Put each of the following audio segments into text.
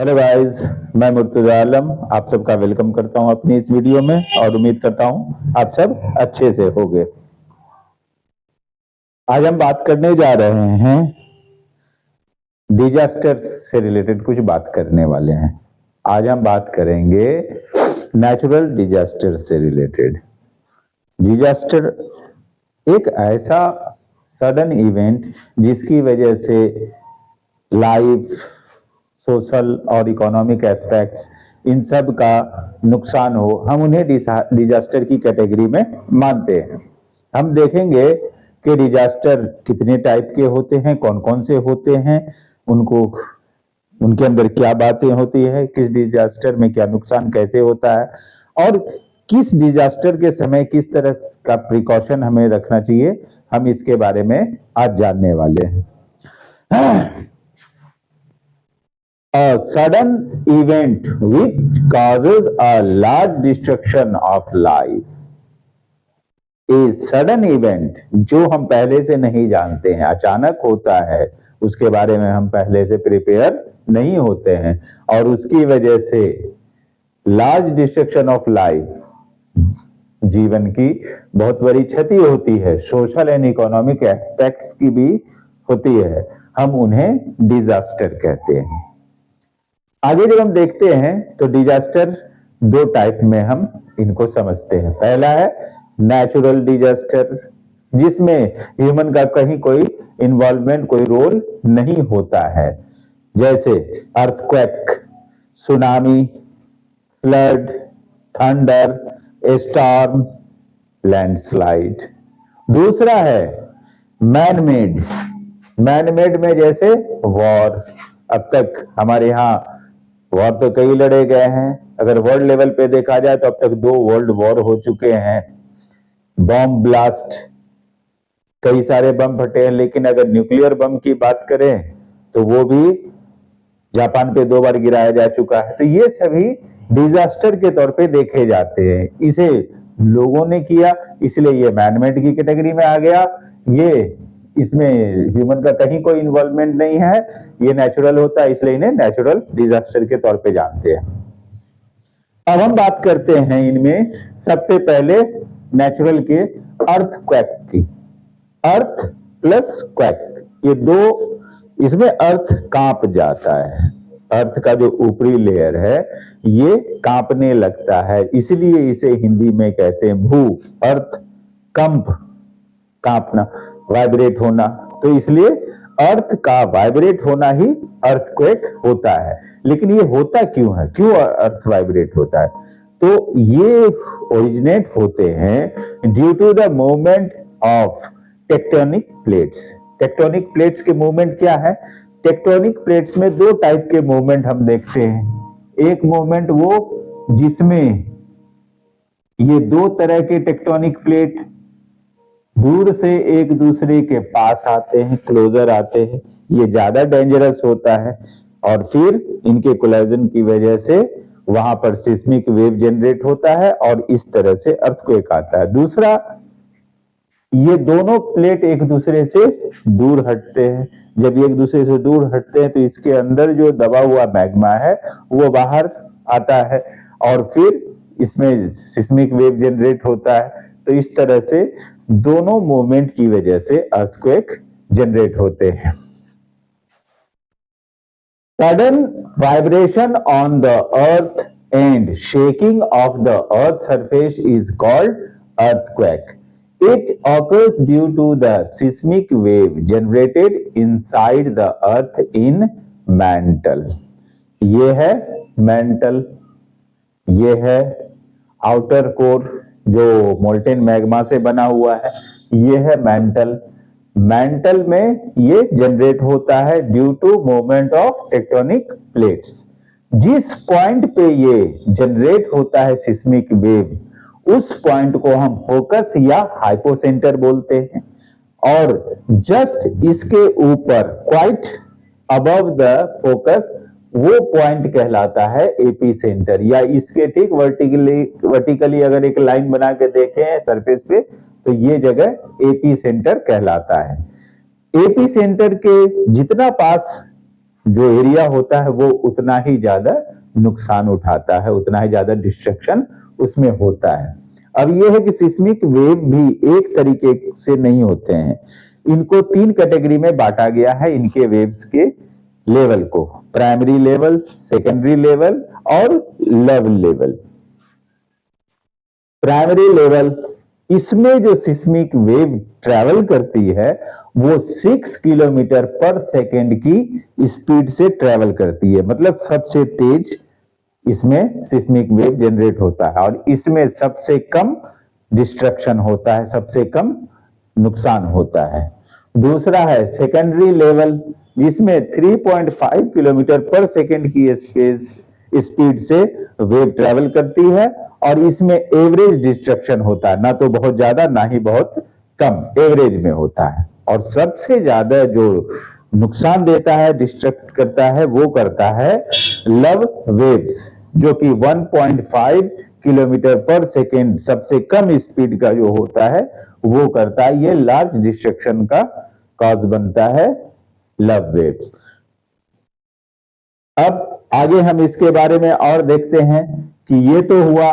Hello guys, मैं मुर्तजा आलम आप सबका वेलकम करता हूं अपनी इस वीडियो में और उम्मीद करता हूं आप सब अच्छे से होंगे। आज हम बात करने जा रहे हैं डिजास्टर से रिलेटेड, कुछ बात करने वाले हैं। आज हम बात करेंगे नेचुरल डिजास्टर से रिलेटेड। डिजास्टर एक ऐसा सडन इवेंट जिसकी वजह से लाइफ, सोशल और इकोनॉमिक एस्पेक्ट्स, इन सब का नुकसान हो, हम उन्हें डिजास्टर की कैटेगरी में मानते हैं। हम देखेंगे कि डिजास्टर कितने टाइप के होते हैं, कौन कौन से होते हैं, उनको उनके अंदर क्या बातें होती है, किस डिजास्टर में क्या नुकसान कैसे होता है और किस डिजास्टर के समय किस तरह का प्रिकॉशन हमें रखना चाहिए, हम इसके बारे में आज जानने वाले हैं। A sudden event which causes a large destruction of life. A sudden event जो हम पहले से नहीं जानते हैं, अचानक होता है, उसके बारे में हम पहले से प्रिपेयर नहीं होते हैं और उसकी वजह से लार्ज डिस्ट्रक्शन ऑफ लाइफ, जीवन की बहुत बड़ी क्षति होती है, सोशल एंड इकोनॉमिक एस्पेक्ट्स की भी होती है, हम उन्हें डिजास्टर कहते हैं। आगे जब हम देखते हैं तो डिजास्टर दो टाइप में हम इनको समझते हैं। पहला है नेचुरल डिजास्टर, जिसमें ह्यूमन का कहीं कोई इन्वॉल्वमेंट, कोई रोल नहीं होता है, जैसे earthquake, tsunami, flood, thunder, storm, landslide. दूसरा है मैन मेड। मैन मेड में जैसे वॉर, अब तक हमारे यहाँ वॉर तो कई लड़े गए हैं। अगर वर्ल्ड लेवल पे देखा जाए तो अब तक 2 वर्ल्ड वॉर हो चुके हैं। बॉम्ब ब्लास्ट, कई सारे बम फटे हैं, लेकिन अगर न्यूक्लियर बम की बात करें तो वो भी जापान पे 2 बार गिराया जा चुका है। तो ये सभी डिजास्टर के तौर पे देखे जाते हैं। इसे लोगों ने किया, इसलिए ये मैनमेड की कैटेगरी में आ गया। ये इसमें ह्यूमन का कहीं कोई इन्वॉल्वमेंट नहीं है, ये नेचुरल होता है, इसलिए इन्हें नेचुरल डिजास्टर के तौर पे जानते हैं। अब हम बात करते हैं इनमें सबसे पहले नेचुरल के अर्थक्वेक की। अर्थ प्लस क्वेक, ये दो, इसमें अर्थ कांप जाता है। अर्थ का जो ऊपरी लेयर है ये कांपने लगता है, इसलिए इसे हिंदी में कहते हैं भू। अर्थ कंप, कांपना, वाइब्रेट होना, तो इसलिए अर्थ का वाइब्रेट होना ही अर्थक्वेक होता है। लेकिन ये होता क्यों है, क्यों अर्थ वाइब्रेट होता है? तो ये ओरिजिनेट होते हैं due to the movement of tectonic plates. Tectonic plates के मूवमेंट क्या है? टेक्टोनिक प्लेट्स में 2 टाइप के मूवमेंट हम देखते हैं। एक मूवमेंट वो जिसमें ये 2 तरह के टेक्टोनिक प्लेट दूर से एक दूसरे के पास आते हैं, क्लोजर आते हैं, ये ज्यादा डेंजरस होता है और फिर इनके कोलाइजन की वजह से वहां पर सिस्मिक वेव जनरेट होता है और इस तरह से अर्थक्वेक आता है। दूसरा, ये दोनों प्लेट एक दूसरे से दूर हटते हैं। जब ये एक दूसरे से दूर हटते हैं तो इसके अंदर जो दबा हुआ मैग्मा है वो बाहर आता है और फिर इसमें सिस्मिक वेव जनरेट होता है। तो इस तरह से दोनों मूवमेंट की वजह से अर्थक्वेक जनरेट होते हैं। Sudden vibration on the earth and shaking of the earth surface is called earthquake. It occurs due to the seismic wave generated inside the earth in mantle. ये है mantle, ये है outer core जो molten magma से बना हुआ है, ये है mantle. mantle में ये जनरेट होता है due to movement of tectonic plates. जिस पॉइंट पे ये जनरेट होता है सिस्मिक वेव, उस पॉइंट को हम फोकस या हाइपोसेंटर बोलते हैं और जस्ट इसके ऊपर क्वाइट अबव द फोकस वो पॉइंट कहलाता है एपी सेंटर, या इसके ठीक वर्टिकली अगर एक लाइन बना के देखें सरफेस पे तो ये जगह एपी सेंटर कहलाता है। एपी सेंटर के जितना पास जो एरिया होता है वो उतना ही ज्यादा नुकसान उठाता है, उतना ही ज्यादा डिस्ट्रक्शन उसमें होता है। अब ये है कि सिस्मिक वेव भी एक तरीके से नहीं होते हैं, इनको 3 कैटेगरी में बांटा गया है, इनके वेव्स के लेवल को, प्राइमरी लेवल, सेकेंडरी लेवल और लव लेवल। प्राइमरी लेवल, इसमें जो सिस्मिक वेव ट्रैवल करती है वो 6 किलोमीटर पर सेकेंड की स्पीड से ट्रैवल करती है, मतलब सबसे तेज इसमें सिस्मिक वेव जनरेट होता है और इसमें सबसे कम डिस्ट्रक्शन होता है, सबसे कम नुकसान होता है। दूसरा है सेकेंडरी लेवल, जिसमें 3.5 किलोमीटर पर सेकेंड की स्पीड से वेव ट्रैवल करती है और इसमें एवरेज डिस्ट्रक्शन होता है, ना तो बहुत ज्यादा ना ही बहुत कम, एवरेज में होता है। और सबसे ज्यादा जो नुकसान देता है, डिस्ट्रक्ट करता है, वो करता है लव वेव्स, जो कि 1.5 किलोमीटर पर सेकेंड सबसे कम स्पीड का जो होता है वो करता है। ये लार्ज डिस्ट्रक्शन का कॉज बनता है लव वेव्स। अब आगे हम इसके बारे में और देखते हैं कि ये तो हुआ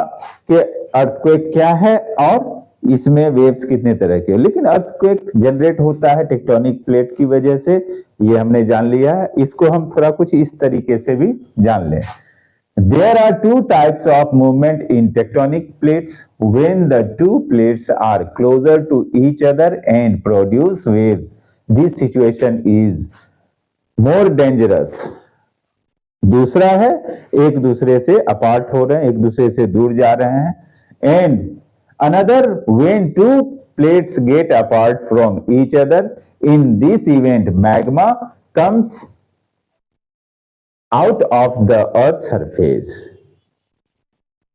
कि अर्थक्वेक क्या है और इसमें वेव्स कितने तरह के, लेकिन अर्थक्वेक जनरेट होता है टेक्टोनिक प्लेट की वजह से, ये हमने जान लिया है। इसको हम थोड़ा कुछ इस तरीके से भी जान लें। There are 2 types of movement in tectonic plates. When the 2 plates are closer to each other and produce waves, this situation is more dangerous. दूसरा है एक दूसरे से अपार्ट हो रहे हैं, एक दूसरे से दूर जा रहे हैं। And another, when 2 plates get apart from each other, in this event magma comes out of the earth surface.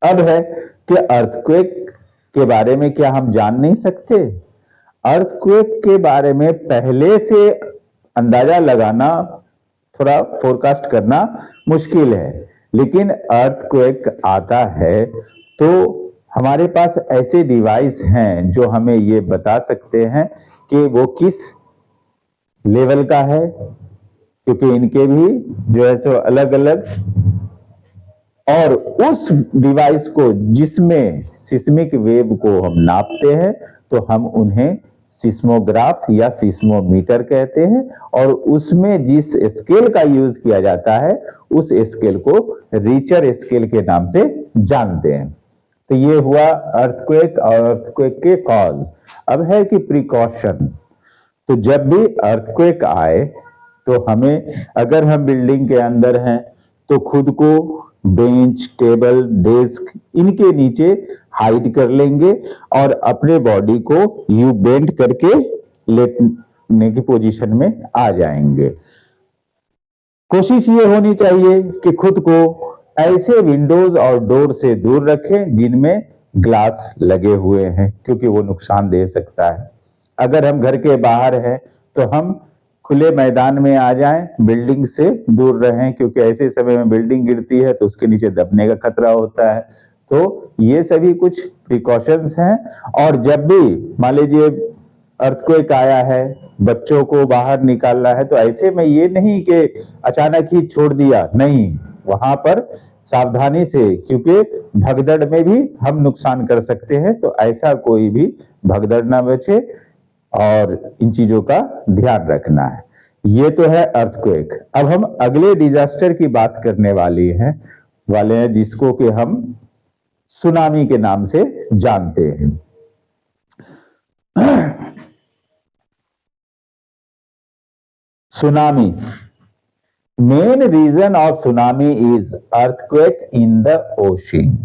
अब है कि अर्थक्वेक के बारे में क्या हम जान नहीं सकते? अर्थक्वेक के बारे में पहले से अंदाजा लगाना, थोड़ा फोरकास्ट करना मुश्किल है, लेकिन अर्थक्वेक आता है तो हमारे पास ऐसे डिवाइस हैं जो हमें ये बता सकते हैं कि वो किस लेवल का है, क्योंकि इनके भी जो है सो अलग अलग, और उस डिवाइस को जिसमें सिस्मिक वेव को हम नापते हैं तो हम उन्हें सिस्मोग्राफ या सिस्मोमीटर कहते हैं, और उसमें जिस स्केल का यूज किया जाता है उस स्केल को रिचर स्केल के नाम से जानते हैं। तो ये हुआ अर्थक्वेक और अर्थक्वेक के कॉज। अब है कि प्रिकॉशन। तो जब भी अर्थक्वेक आए तो हमें, अगर हम बिल्डिंग के अंदर हैं तो खुद को बेंच, टेबल, डेस्क इनके नीचे हाइड कर लेंगे और अपने बॉडी को यू बेंड करके लेटने की पोजीशन में आ जाएंगे। कोशिश ये होनी चाहिए कि खुद को ऐसे विंडोज और डोर से दूर रखें जिनमें ग्लास लगे हुए हैं, क्योंकि वो नुकसान दे सकता है। अगर हम घर के बाहर हैं तो हम खुले मैदान में आ जाएं, बिल्डिंग से दूर रहें, क्योंकि ऐसे समय में बिल्डिंग गिरती है तो उसके नीचे दबने का खतरा होता है। तो ये सभी कुछ प्रिकॉशंस हैं। और जब भी मान लीजिए अर्थक्वेक आया है, बच्चों को बाहर निकालना है, तो ऐसे में ये नहीं कि अचानक ही छोड़ दिया, नहीं, वहां पर सावधानी से, क्योंकि भगदड़ में भी हम नुकसान कर सकते हैं, तो ऐसा कोई भी भगदड़ ना बचे और इन चीजों का ध्यान रखना है। ये तो है अर्थक्वेक। अब हम अगले डिजास्टर की बात करने वाले हैं जिसको कि हम सुनामी के नाम से जानते हैं। Tsunami, main reason of tsunami is earthquake in the ocean.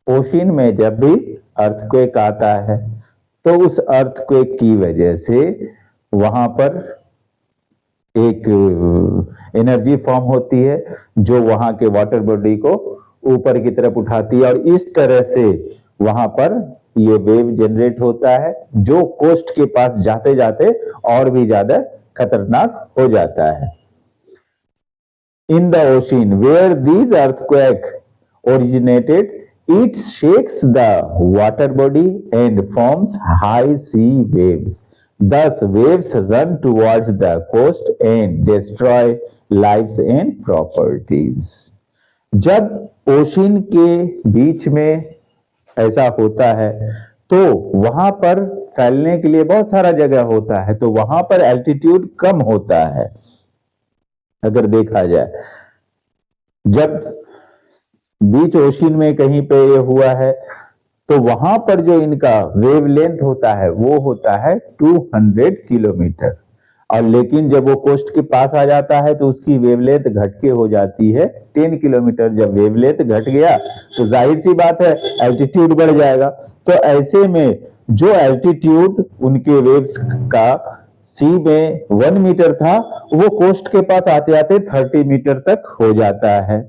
Ocean में जब भी अर्थक्वेक आता है तो उस अर्थक्वेक की वजह से वहां पर एक एनर्जी फॉर्म होती है जो वहां के वाटर बॉडी को ऊपर की तरफ उठाती है, और इस तरह से वहां पर ये वेव जनरेट होता है जो कोस्ट के पास जाते जाते और भी ज्यादा खतरनाक हो जाता है। In the ocean where these earthquake originated, it shakes the water body and forms high sea waves. Thus, waves run towards the coast and destroy lives and properties. जब ओशन के बीच में ऐसा होता है तो वहां पर फैलने के लिए बहुत सारा जगह होता है, तो वहां पर एल्टीट्यूड कम होता है। अगर देखा जाए, जब बीच ओशन में कहीं पे ये हुआ है तो वहां पर जो इनका वेवलेंथ होता है वो होता है 200 किलोमीटर, और लेकिन जब वो कोस्ट के पास आ जाता है तो उसकी वेवलेंथ घट के हो जाती है 10 किलोमीटर। जब वेवलेंथ घट गया तो जाहिर सी बात है एल्टीट्यूड बढ़ जाएगा। तो ऐसे में जो एल्टीट्यूड उनके वेव्स का सी में 1 मीटर था, वो कोस्ट के पास आते आते 30 मीटर तक हो जाता है।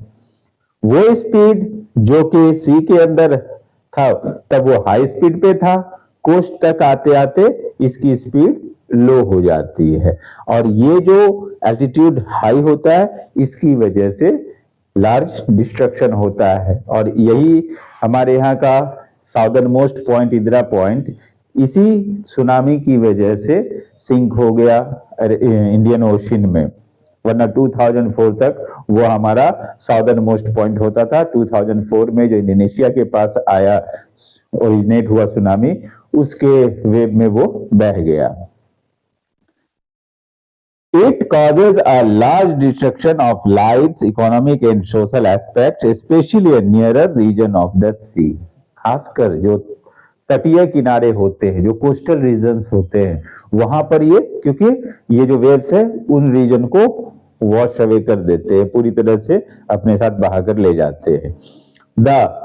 वो स्पीड जो कि सी के अंदर था तब वो हाई स्पीड पे था, कोस्ट तक आते आते इसकी स्पीड लो हो जाती है। और ये जो एल्टीट्यूड हाई होता है इसकी वजह से लार्ज डिस्ट्रक्शन होता है। और यही हमारे यहाँ का southern most point Indira point इसी सुनामी की वजह से सिंक हो गया इंडियन ओशन में, वरना 2004 तक वो हमारा साउदर्न मोस्ट पॉइंट होता था। 2004 में जो इंडोनेशिया के पास आया, ओरिजिनेट हुआ सुनामी, उसके वेव में वो बह गया। It causes a large destruction of lives, economic and social aspects, especially a nearer region of the sea. खासकर जो तटीय किनारे होते हैं, जो कोस्टल रीजन्स होते हैं, वहां पर ये, क्योंकि ये जो वेव्स है उन रीजन को वॉश अवे कर देते हैं, पूरी तरह से अपने साथ बहाकर ले जाते हैं। The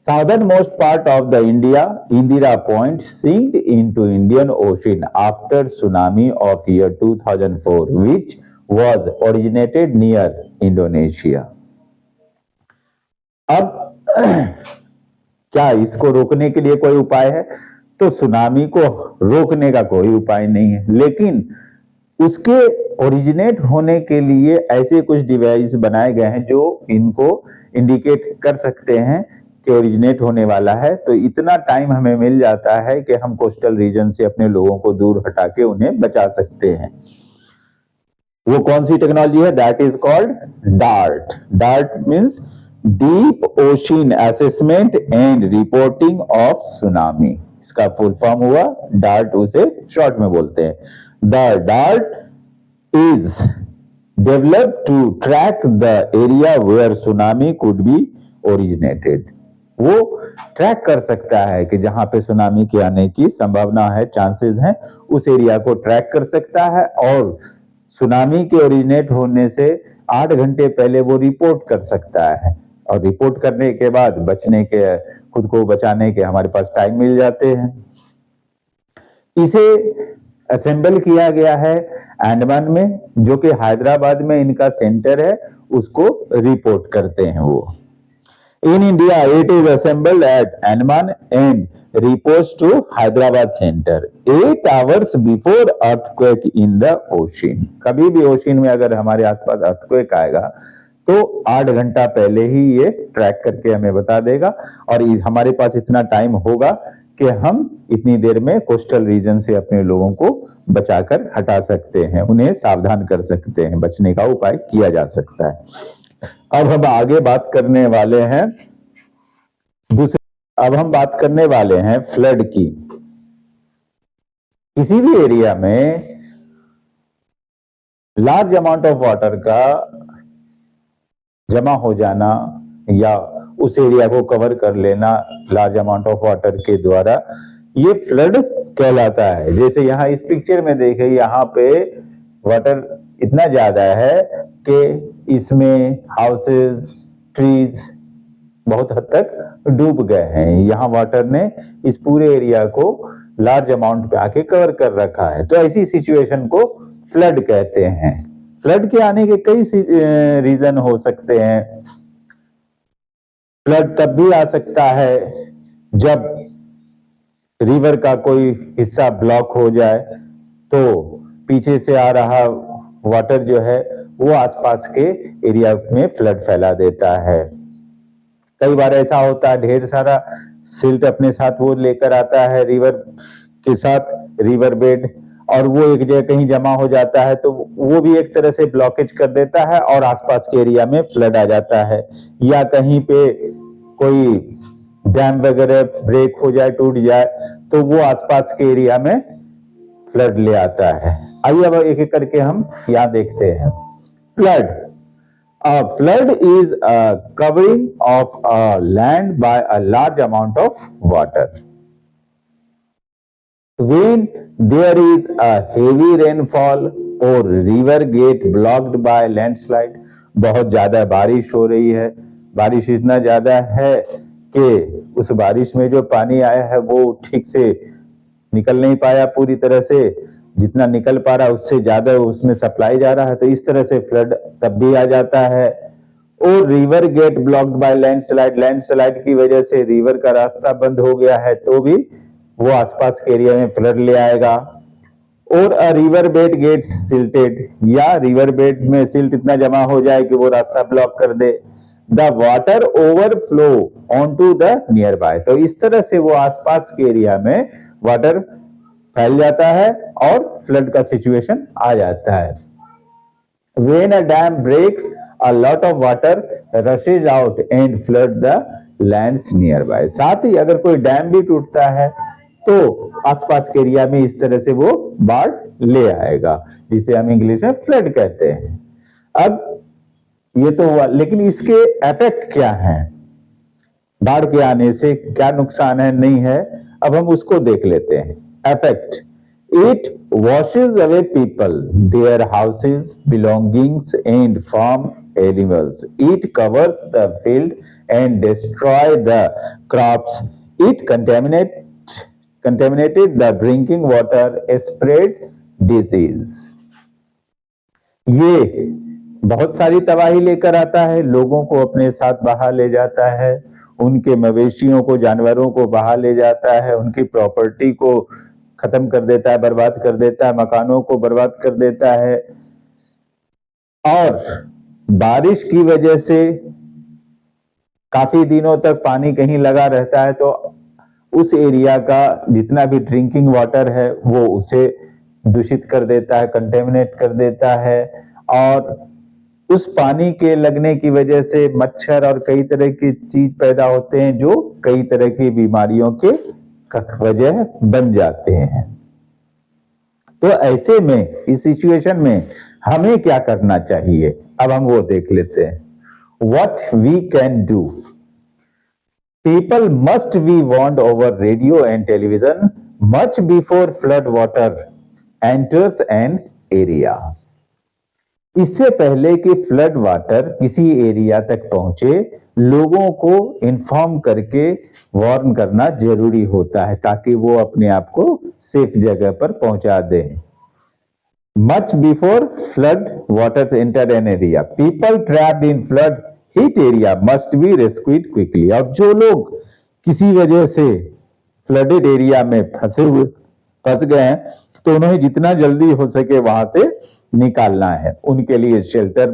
southernmost part of the Indira Point sinked into Indian Ocean after tsunami of year 2004, which was originated near Indonesia. अब क्या इसको रोकने के लिए कोई उपाय है? तो सुनामी को रोकने का कोई उपाय नहीं है, लेकिन उसके ओरिजिनेट होने के लिए ऐसे कुछ डिवाइस बनाए गए हैं जो इनको इंडिकेट कर सकते हैं कि ओरिजिनेट होने वाला है। तो इतना टाइम हमें मिल जाता है कि हम कोस्टल रीजन से अपने लोगों को दूर हटा के उन्हें बचा सकते हैं। वो कौन सी टेक्नोलॉजी है? That is called DART. DART means deep ocean assessment and reporting of tsunami. इसका फुल फॉर्म हुआ डार्ट, उसे शॉर्ट में बोलते हैं। The DART is developed to track the area where tsunami could be originated. वो track कर सकता है कि जहां पे सुनामी के आने की संभावना है, चांसेस हैं, उस एरिया को ट्रैक कर सकता है और सुनामी के ओरिजिनेट होने से 8 घंटे पहले वो रिपोर्ट कर सकता है। और रिपोर्ट करने के बाद बचने के, खुद को बचाने के हमारे पास टाइम मिल जाते हैं। इसे असेंबल किया गया है अंडमान में, जो कि हैदराबाद में इनका सेंटर है, उसको रिपोर्ट करते हैं वो। In India, it is assembled at Andaman and reports to Hyderabad Center 8 hours before earthquake in the ocean. कभी भी ओशन में अगर हमारे आसपास अर्थक्वेक आएगा तो 8 घंटा पहले ही ये ट्रैक करके हमें बता देगा, और हमारे पास इतना टाइम होगा कि हम इतनी देर में कोस्टल रीजन से अपने लोगों को बचाकर हटा सकते हैं, उन्हें सावधान कर सकते हैं, बचने का उपाय किया जा सकता है। अब हम आगे बात करने वाले हैं अब हम बात करने वाले हैं फ्लड की। किसी भी एरिया में लार्ज अमाउंट ऑफ वाटर का जमा हो जाना या उस एरिया को कवर कर लेना लार्ज अमाउंट ऑफ वाटर के द्वारा, ये फ्लड कहलाता है। जैसे यहाँ इस पिक्चर में देखें, यहाँ पे वाटर इतना ज्यादा है कि इसमें हाउसेस, ट्रीज बहुत हद तक डूब गए हैं। यहाँ वाटर ने इस पूरे एरिया को लार्ज अमाउंट पे आके कवर कर रखा है। तो ऐसी सिचुएशन को फ्लड कहते हैं। फ्लड के आने के कई रीजन हो सकते हैं। फ्लड तब भी आ सकता है जब रिवर का कोई हिस्सा ब्लॉक हो जाए, तो पीछे से आ रहा वाटर जो है वो आसपास के एरिया में फ्लड फैला देता है। कई बार ऐसा होता है, ढेर सारा सिल्ट अपने साथ वो लेकर आता है रिवर के साथ, रिवर बेड, और वो एक जगह कहीं जमा हो जाता है तो वो भी एक तरह से ब्लॉकेज कर देता है और आसपास के एरिया में फ्लड आ जाता है। या कहीं पे कोई डैम वगैरह ब्रेक हो जाए, टूट जाए, तो वो आसपास के एरिया में फ्लड ले आता है। आइए अब एक एक करके हम यहां देखते हैं। Flood, a flood is a covering of a land by a large amount of water. When there is a heavy rainfall or river get blocked by landslide, बहुत ज्यादा बारिश हो रही है, बारिश इतना ज्यादा है कि उस बारिश में जो पानी आया है वो ठीक से निकल नहीं पाया पूरी तरह से, जितना निकल पा रहा उससे ज्यादा उसमें सप्लाई जा रहा है, तो इस तरह से फ्लड तब भी आ जाता है। और river get blocked by landslide, landslide की वजह से रिवर का रास्ता बंद हो गया है तो भी वो आसपास के एरिया में फ्लड ले आएगा। और अ रिवर बेड गेट्स सिल्टेड, या रिवर बेड में सिल्ट इतना जमा हो जाए कि वो रास्ता ब्लॉक कर दे। The water overflow on to the nearby, तो इस तरह से वो आसपास के एरिया में वाटर फैल जाता है और फ्लड का सिचुएशन आ जाता है। When a dam breaks, a lot of water rushes out and flood the lands nearby. साथ ही अगर कोई डैम भी टूटता है तो आसपास के एरिया में इस तरह से वो बाढ़ ले आएगा, जिसे हम इंग्लिश में फ्लड कहते हैं। अब ये तो हुआ, लेकिन इसके इफेक्ट क्या हैं? बाढ़ के आने से क्या नुकसान है, नहीं है, अब हम उसको देख लेते हैं। Effect, it washes away people, their houses, belongings and farm animals. It covers the field and destroy the crops. It contaminated the drinking water, spread disease. ये बहुत सारी तबाही लेकर आता है, लोगों को अपने साथ बहा ले जाता है, उनके मवेशियों को, जानवरों को बहा ले जाता है, उनकी प्रॉपर्टी को खत्म कर देता है, बर्बाद कर देता है, मकानों को बर्बाद कर देता है। और बारिश की वजह से काफी दिनों तक पानी कहीं लगा रहता है तो उस एरिया का जितना भी ड्रिंकिंग वाटर है वो उसे दूषित कर देता है, कंटेमिनेट कर देता है। और उस पानी के लगने की वजह से मच्छर और कई तरह की चीज पैदा होते हैं जो कई तरह की बीमारियों के वजह बन जाते हैं। तो ऐसे में, इस सिचुएशन में हमें क्या करना चाहिए, अब हम वो देख लेते हैं। What we can do. People must be warned over radio and television much before flood water enters an area. इससे पहले कि फ्लड वाटर किसी एरिया तक पहुंचे, लोगों को इन्फॉर्म करके वार्न करना जरूरी होता है ताकि वो अपने आप को सेफ जगह पर पहुंचा दें। Much before flood waters enter an area, people trapped in flood hit area must be rescued quickly. और जो लोग किसी वजह से फ्लडेड एरिया में फंस गए हैं तो उन्हें जितना जल्दी हो सके वहां से निकालना है, उनके लिए शेल्टर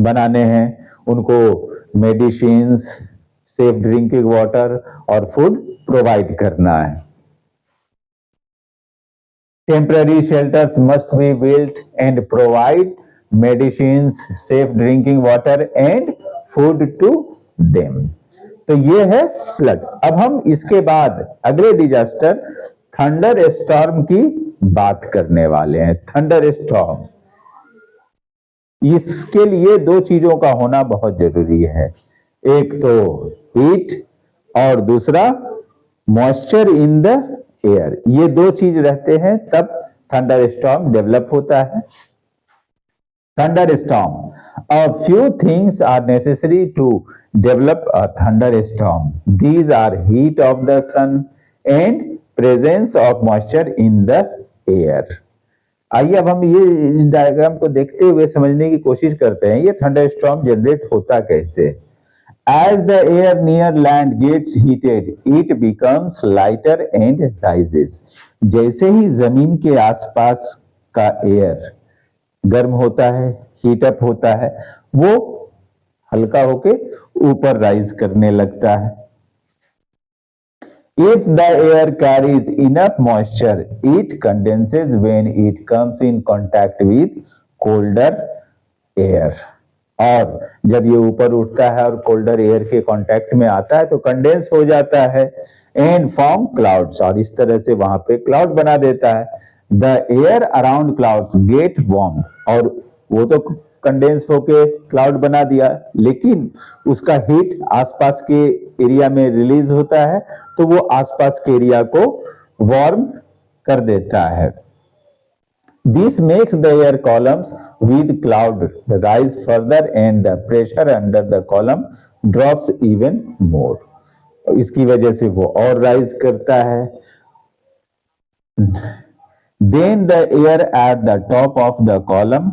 बनाने हैं, उनको मेडिसिन, सेफ ड्रिंकिंग वाटर और फूड प्रोवाइड करना है। Temporary shelters must be built and provide medicine, safe drinking water and food to them. तो ये है फ्लड। अब हम इसके बाद अगले डिजास्टर थंडर स्टॉर्म की बात करने वाले हैं। थंडर स्टॉर्म, इसके लिए दो चीजों का होना बहुत जरूरी है, एक तो हीट और दूसरा मॉइस्चर इन द एयर। ये दो चीज रहते हैं तब थंडर स्टॉर्म डेवलप होता है। Thunder storm, a few things are necessary to develop a thunderstorm. These are heat of the sun and presence of moisture in the air. आइए अब हम ये डायग्राम को देखते हुए समझने की कोशिश करते हैं ये थंडरस्टॉर्म जनरेट होता कैसे। As the air near land gets heated, it becomes lighter and rises. जैसे ही जमीन के आसपास का एयर गर्म होता है, हीट अप होता है, वो हल्का होके ऊपर राइज करने लगता है। If the air carries enough moisture, it condenses when it comes in contact with colder air. और जब ये ऊपर उठता है और कोल्डर एयर के कांटेक्ट में आता है तो कंडेंस हो जाता है एंड फॉर्म क्लाउड्स, और इस तरह से वहां पे क्लाउड बना देता है. The air around clouds get warm, और वो तो कंडेंस होके क्लाउड बना दिया, लेकिन उसका हीट आसपास के एरिया में रिलीज होता है तो वो आसपास के एरिया को वार्म कर देता है. This makes the air columns with cloud rise further and the pressure under the column drops even more. इसकी वजह से वो और राइज करता है. Then the air at the top of the column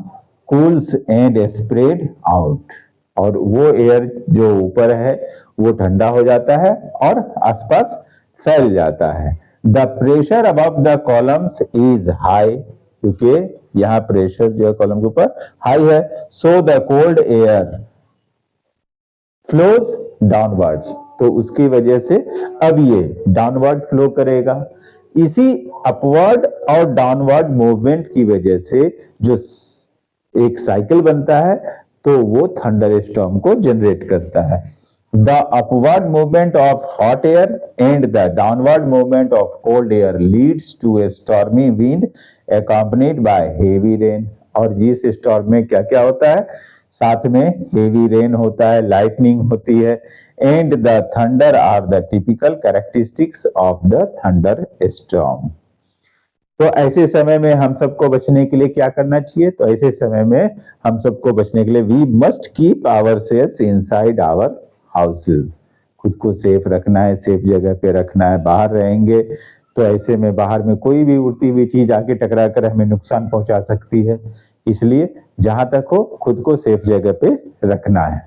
cools and spread out. और वो air जो ऊपर है वो ठंडा हो जाता है और आसपास फैल जाता है. The pressure above the columns is high, क्योंकि यहाँ प्रेशर जो है कॉलम के ऊपर हाई है. So the cold air flows downwards, तो उसकी वजह से अब ये डाउनवर्ड फ्लो करेगा. इसी अपवर्ड और डाउनवर्ड मूवमेंट की वजह से जो एक साइकिल बनता है तो वो थंडर स्टॉर्म को जनरेट करता है. The upward movement of hot air and the downward movement of cold air leads to a stormy wind accompanied by heavy rain. और जिस स्टॉर्म में क्या क्या होता है, साथ में हेवी रेन होता है, लाइटनिंग होती है, and the thunder are the typical characteristics of the thunderstorm. तो ऐसे समय में हम सबको बचने के लिए क्या करना चाहिए? तो ऐसे समय में हम सबको बचने के लिए we must keep our cells inside our houses. खुद को सेफ रखना है, सेफ जगह पे रखना है. बाहर रहेंगे तो ऐसे में बाहर में कोई भी उड़ती हुई चीज आके टकरा कर हमें नुकसान पहुंचा सकती है. इसलिए जहां तक हो खुद को सेफ जगह पे रखना है.